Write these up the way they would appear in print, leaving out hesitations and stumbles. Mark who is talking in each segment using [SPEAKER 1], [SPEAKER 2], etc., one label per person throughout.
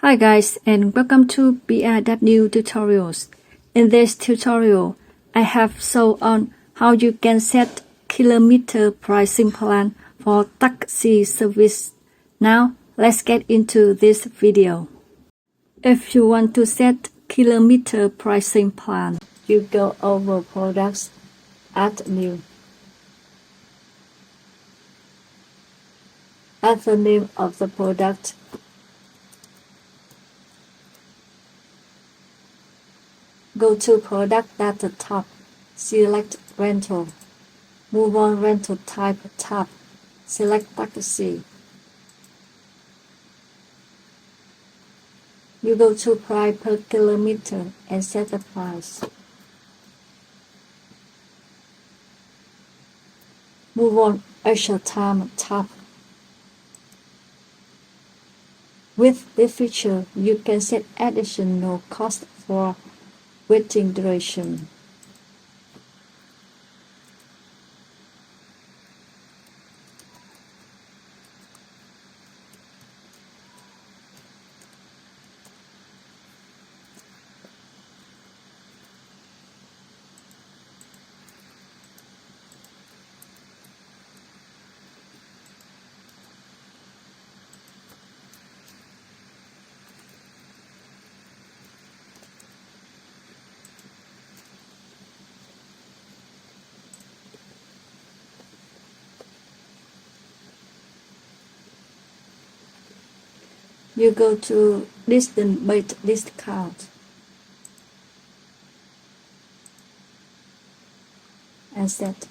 [SPEAKER 1] Hi guys, and welcome to BRW tutorials. In this tutorial, I have shown on how you can set kilometer pricing plan for taxi service. Now, let's get into this video. If you want to set kilometer pricing plan, you go over Products, Add New. Add the name of the product. Go to Product at the top, select Rental. Move on Rental Type tab, select Taxi. You go to Price per kilometer and set the price. Move on Extra Time tab. With this feature, you can set additional cost for waiting duration. You go to Distance-Based Discount and set.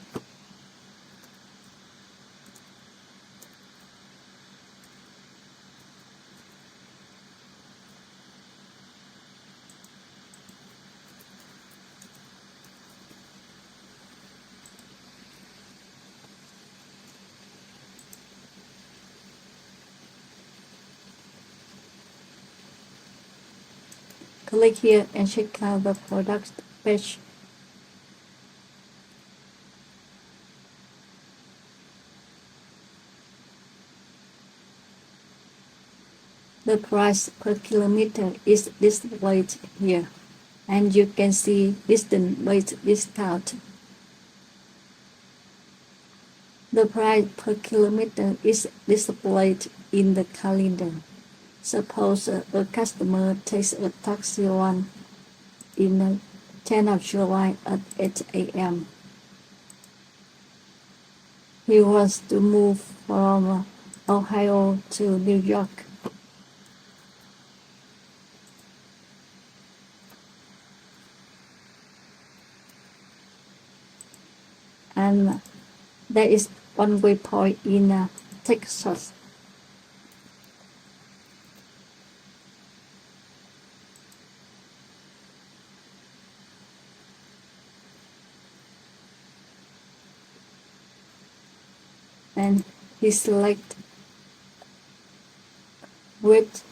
[SPEAKER 1] Click here and check out the product page. The price per kilometer is displayed here, and you can see distance-based discount. The price per kilometer is displayed in the calendar. Suppose a customer takes a taxi on in 10th of July at 8 a.m. He wants to move from Ohio to New York. And there is one waypoint in Texas. And he select wait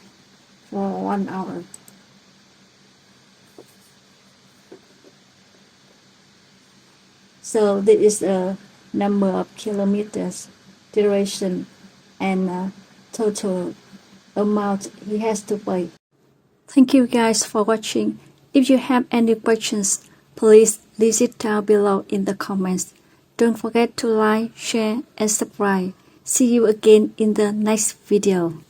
[SPEAKER 1] for 1 hour. So this is a number of kilometers, duration, and total amount he has to pay. Thank you guys for watching. If you have any questions, please leave it down below in the comments. Don't forget to like, share, and subscribe. See you again in the next video.